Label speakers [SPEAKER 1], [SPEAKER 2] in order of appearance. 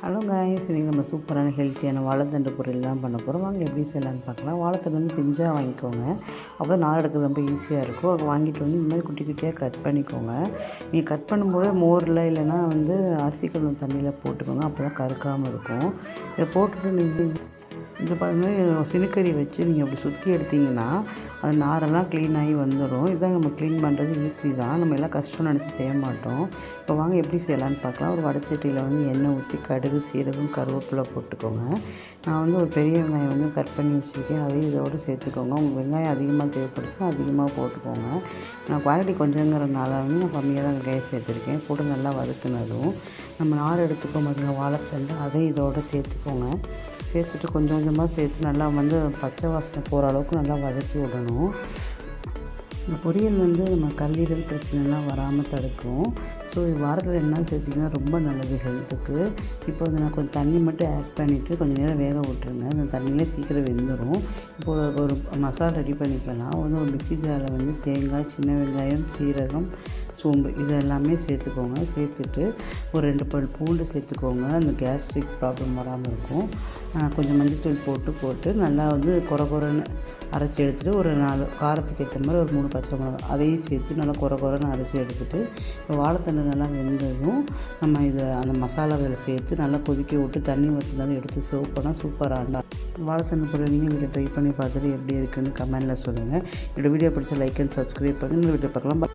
[SPEAKER 1] Hello guys, இன்றைக்கி நம்ம சூப்பரான ஹெல்த்தியான வாழைத்தண்டு பொரியல் தான் பண்ண போகிறோம். வாங்க எப்படி செய்யலான்னு பார்க்கலாம். வாழைத்தண்டு வந்து பிஞ்சாக வாங்கிக்கோங்க, அப்போ நார் எடுக்கிறது ரொம்ப ஈஸியாக இருக்கும். அதை வாங்கிட்டு வந்து இந்த மாதிரி குட்டி குட்டியாக கட் பண்ணிக்கோங்க. நீங்கள் கட் பண்ணும்போது மோரில் இல்லைன்னா வந்து அரிசி கழுவு தண்ணியில் போட்டுக்கோங்க, அப்போ தான் கருக்காமல் இருக்கும். இதை போட்டுட்டு நீங்கள் இந்த பாருங்கள், சினுக்கறி வச்சு நீங்கள் அப்படி சுற்றி எடுத்திங்கன்னா அது நாரெல்லாம் க்ளீன் ஆகி வந்துடும். இதுதான் நம்ம க்ளீன் பண்ணுறது ஈஸி தான், நம்ம எல்லாம் கஷ்டம் நினச்சி செய்ய மாட்டோம். இப்போ வாங்க எப்படி செய்யலான்னு பார்க்கலாம். ஒரு வடைச்சட்டியில் வந்து எண்ணெய் ஊற்றி கடுகு, சீரகம், கருவேப்பிலை போட்டுக்கோங்க. நான் வந்து ஒரு பெரிய வெங்காயம் வந்து கட் பண்ணி வச்சுருக்கேன், அதையும் இதோடு சேர்த்துக்கோங்க. உங்கள் வெங்காயம் அதிகமாக தேவைப்படுச்சுன்னா அதிகமாக போட்டுக்கோங்க. நான் குவாலிட்டி கொஞ்சங்கிறதுனால வந்து நான் கம்மியாக தான் வெங்காயம் சேர்த்துருக்கேன். போட்டு நல்லா வதக்குனதும் நம்ம நார் எடுத்துக்கோங்க பாருங்கள், வாழைத்தண்டு, அதையும் இதோடு சேர்த்துக்கோங்க. சேர்த்துட்டு கொஞ்சம் கொஞ்சமாக சேர்த்து நல்லா வந்து பச்சை வாசனை போகிற அளவுக்கு நல்லா வதக்கி விடணும். இந்த பொரியல் வந்து நம்ம கல்லீரல் பிரச்சனைலாம் வராமல் தடுக்கும். ஸோ வாரத்தில் 2 நாள் சேர்த்திங்கன்னா ரொம்ப நல்லது ஹெல்த்துக்கு. இப்போ வந்து நான் கொஞ்சம் தண்ணி மட்டும் ஆட் பண்ணிவிட்டு கொஞ்சம் நேரம் வேக விட்டுருங்க. அந்த தண்ணியிலே சீக்கிரம் வெந்துடும். இப்போது ஒரு மசாலா ரெடி பண்ணிக்கலாம். வந்து ஒரு மிக்ஸி ஜாரில் வந்து தேங்காய், சின்ன வெங்காயம், சீரகம், சோம்பு இது எல்லாமே சேர்த்துக்கோங்க. சேர்த்துட்டு ஒரு 2 பல் பூண்டு சேர்த்துக்கோங்க, அந்த கேஸ்ட்ரிக் ப்ராப்ளம் வராமல் இருக்கும். கொஞ்சம் மஞ்சள்தூள் போட்டு நல்லா வந்து கொரன்னு அரைச்சி எடுத்துகிட்டு ஒரு 4 காரத்துக்கு ஏற்ற மாதிரி ஒரு 3 பச்சை மிளகாய் அதையும் சேர்த்து நல்லா கொரன்னு அரைச்சி எடுத்துகிட்டு இப்போ வாழைத்தண்டு நல்லா வெந்ததும் நம்ம இதை அந்த மசாலாவில் சேர்த்து நல்லா கொதிக்க விட்டு தண்ணி ஊற்றினதை எடுத்து சர்வ் பண்ணால் சூப்பராக. வாழைத்தண்டு பொரியல் நீங்கள் வீட்டில் ட்ரை பண்ணி பார்த்துட்டு எப்படி இருக்குன்னு கமெண்டில் சொல்லுங்கள். என்னோடய வீடியோ பிடிச்ச லைக் அண்ட் சப்ஸ்கிரைப் பண்ணி இந்த வீடியோ பார்க்கலாம்.